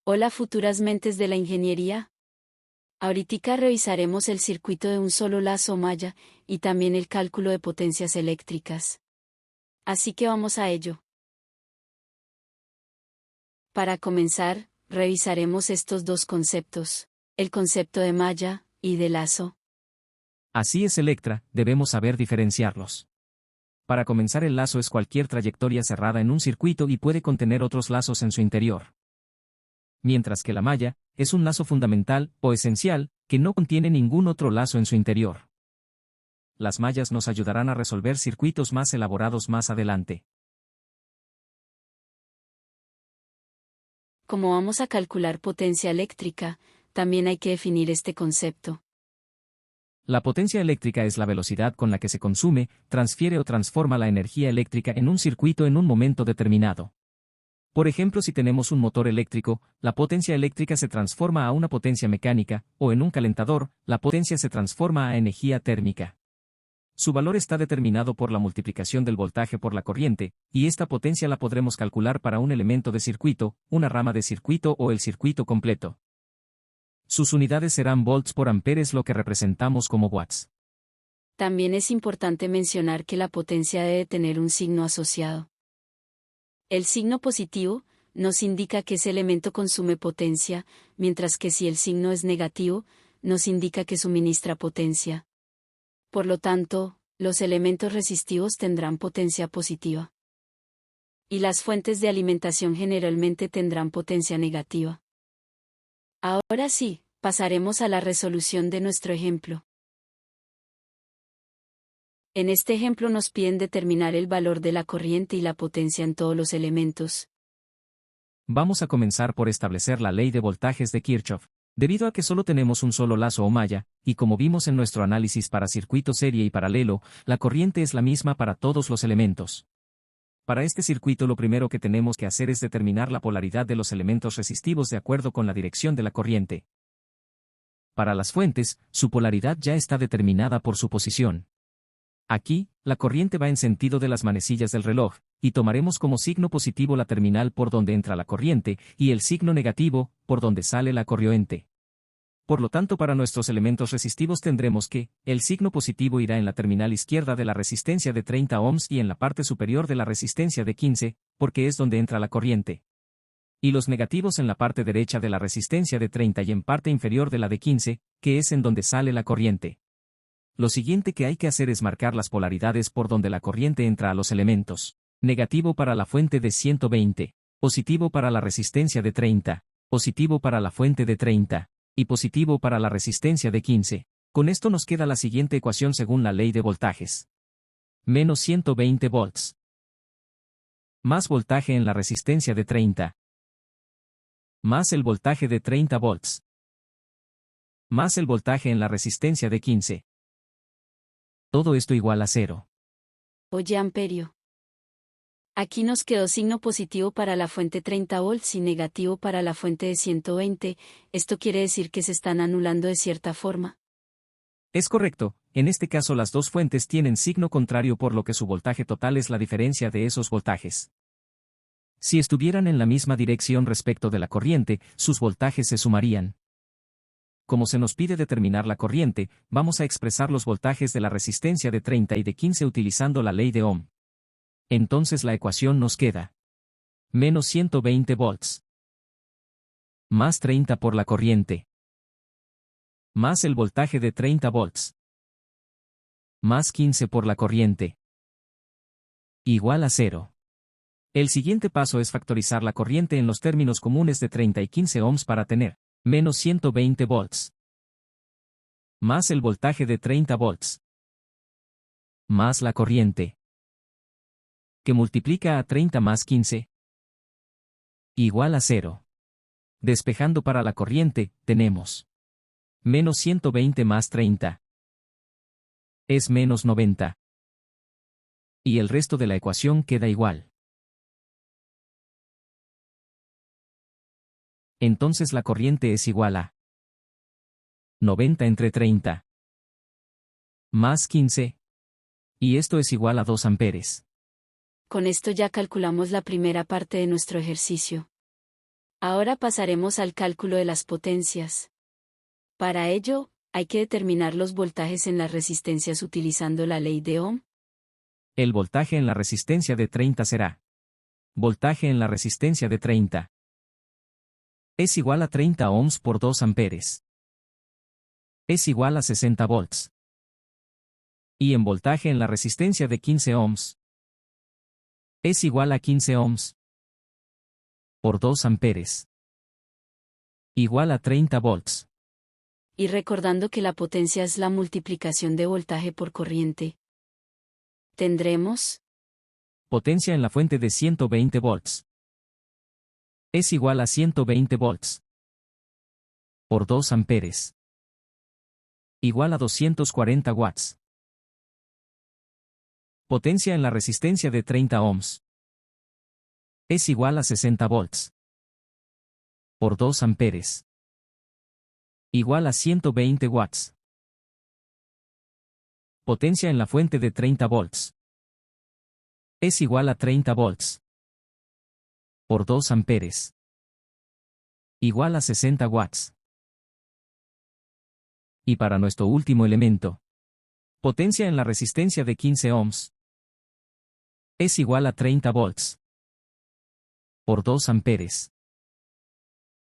Hola futuras mentes de la ingeniería. Ahorita revisaremos el circuito de un solo lazo o malla, y también el cálculo de potencias eléctricas. Así que vamos a ello. Para comenzar, revisaremos estos dos conceptos, el concepto de malla y de lazo. Así es, Electra, debemos saber diferenciarlos. Para comenzar, el lazo es cualquier trayectoria cerrada en un circuito y puede contener otros lazos en su interior. Mientras que la malla es un lazo fundamental o esencial que no contiene ningún otro lazo en su interior. Las mallas nos ayudarán a resolver circuitos más elaborados más adelante. Como vamos a calcular potencia eléctrica, también hay que definir este concepto. La potencia eléctrica es la velocidad con la que se consume, transfiere o transforma la energía eléctrica en un circuito en un momento determinado. Por ejemplo, si tenemos un motor eléctrico, la potencia eléctrica se transforma a una potencia mecánica, o en un calentador, la potencia se transforma a energía térmica. Su valor está determinado por la multiplicación del voltaje por la corriente, y esta potencia la podremos calcular para un elemento de circuito, una rama de circuito o el circuito completo. Sus unidades serán volts por amperes, lo que representamos como watts. También es importante mencionar que la potencia debe tener un signo asociado. El signo positivo nos indica que ese elemento consume potencia, mientras que si el signo es negativo, nos indica que suministra potencia. Por lo tanto, los elementos resistivos tendrán potencia positiva. Y las fuentes de alimentación generalmente tendrán potencia negativa. Ahora sí, pasaremos a la resolución de nuestro ejemplo. En este ejemplo nos piden determinar el valor de la corriente y la potencia en todos los elementos. Vamos a comenzar por establecer la ley de voltajes de Kirchhoff. Debido a que solo tenemos un solo lazo o malla, y como vimos en nuestro análisis para circuito serie y paralelo, la corriente es la misma para todos los elementos. Para este circuito lo primero que tenemos que hacer es determinar la polaridad de los elementos resistivos de acuerdo con la dirección de la corriente. Para las fuentes, su polaridad ya está determinada por su posición. Aquí, la corriente va en sentido de las manecillas del reloj, y tomaremos como signo positivo la terminal por donde entra la corriente, y el signo negativo, por donde sale la corriente. Por lo tanto, para nuestros elementos resistivos tendremos que, el signo positivo irá en la terminal izquierda de la resistencia de 30 ohms y en la parte superior de la resistencia de 15, porque es donde entra la corriente. Y los negativos en la parte derecha de la resistencia de 30 y en parte inferior de la de 15, que es en donde sale la corriente. Lo siguiente que hay que hacer es marcar las polaridades por donde la corriente entra a los elementos. Negativo para la fuente de 120, positivo para la resistencia de 30, positivo para la fuente de 30, y positivo para la resistencia de 15. Con esto nos queda la siguiente ecuación según la ley de voltajes. Menos 120 volts. Más voltaje en la resistencia de 30. Más el voltaje de 30 volts. Más el voltaje en la resistencia de 15. Todo esto igual a 0. Oye, amperio. Aquí nos quedó signo positivo para la fuente 30 volts y negativo para la fuente de 120, esto quiere decir que se están anulando de cierta forma. Es correcto, en este caso las dos fuentes tienen signo contrario por lo que su voltaje total es la diferencia de esos voltajes. Si estuvieran en la misma dirección respecto de la corriente, sus voltajes se sumarían. Como se nos pide determinar la corriente, vamos a expresar los voltajes de la resistencia de 30 y de 15 utilizando la ley de Ohm. Entonces la ecuación nos queda. Menos 120 volts. Más 30 por la corriente. Más el voltaje de 30 volts. Más 15 por la corriente. Igual a 0. El siguiente paso es factorizar la corriente en los términos comunes de 30 y 15 ohms para tener menos 120 volts. Más el voltaje de 30 volts. Más la corriente. Que multiplica a 30 más 15. Igual a 0. Despejando para la corriente, tenemos menos 120 más 30. Es menos 90. Y el resto de la ecuación queda igual. Entonces la corriente es igual a 90 entre 30 más 15. Y esto es igual a 2 amperes. Con esto ya calculamos la primera parte de nuestro ejercicio. Ahora pasaremos al cálculo de las potencias. Para ello, hay que determinar los voltajes en las resistencias utilizando la ley de Ohm. El voltaje en la resistencia de 30 será. Voltaje en la resistencia de 30 es igual a 30 ohms por 2 amperes. Es igual a 60 volts. Y en voltaje en la resistencia de 15 ohms es igual a 15 ohms por 2 amperes. Igual a 30 volts. Y recordando que la potencia es la multiplicación de voltaje por corriente, tendremos potencia en la fuente de 120 volts. Es igual a 120 volts por 2 amperes. Igual a 240 watts. Potencia en la resistencia de 30 ohms. Es igual a 60 volts por 2 amperes. Igual a 120 watts. Potencia en la fuente de 30 volts. Es igual a 30 volts por 2 amperes. Igual a 60 watts. Y para nuestro último elemento, potencia en la resistencia de 15 ohms es igual a 30 volts por 2 amperes.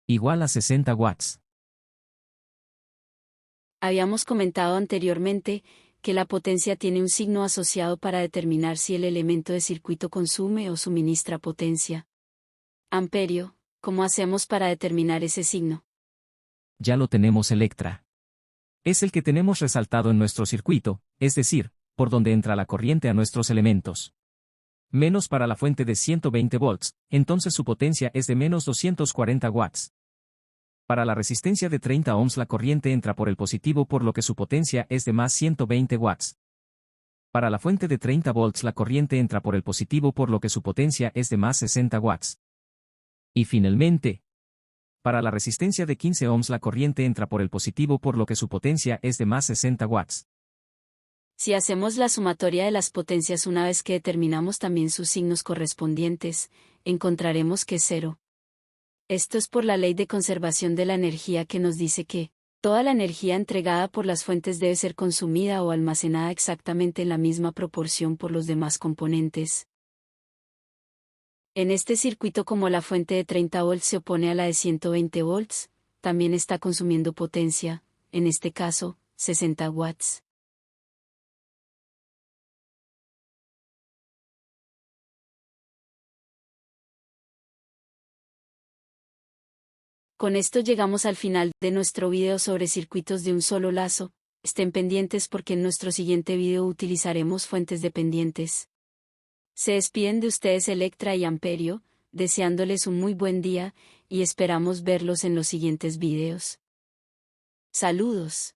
Igual a 60 watts. Habíamos comentado anteriormente que la potencia tiene un signo asociado para determinar si el elemento de circuito consume o suministra potencia. Amperio, ¿cómo hacemos para determinar ese signo? Ya lo tenemos, Electra. Es el que tenemos resaltado en nuestro circuito, es decir, por donde entra la corriente a nuestros elementos. Menos para la fuente de 120 volts, entonces su potencia es de menos 240 watts. Para la resistencia de 30 ohms la corriente entra por el positivo por lo que su potencia es de más 120 watts. Para la fuente de 30 volts la corriente entra por el positivo por lo que su potencia es de más 60 watts. Y finalmente, para la resistencia de 15 ohms la corriente entra por el positivo por lo que su potencia es de más 60 watts. Si hacemos la sumatoria de las potencias una vez que determinamos también sus signos correspondientes, encontraremos que es cero. Esto es por la ley de conservación de la energía que nos dice que toda la energía entregada por las fuentes debe ser consumida o almacenada exactamente en la misma proporción por los demás componentes. En este circuito, como la fuente de 30 volts se opone a la de 120 volts, también está consumiendo potencia, en este caso, 60 watts. Con esto llegamos al final de nuestro video sobre circuitos de un solo lazo. Estén pendientes porque en nuestro siguiente video utilizaremos fuentes dependientes. Se despiden de ustedes Electra y Amperio, deseándoles un muy buen día, y esperamos verlos en los siguientes videos. Saludos.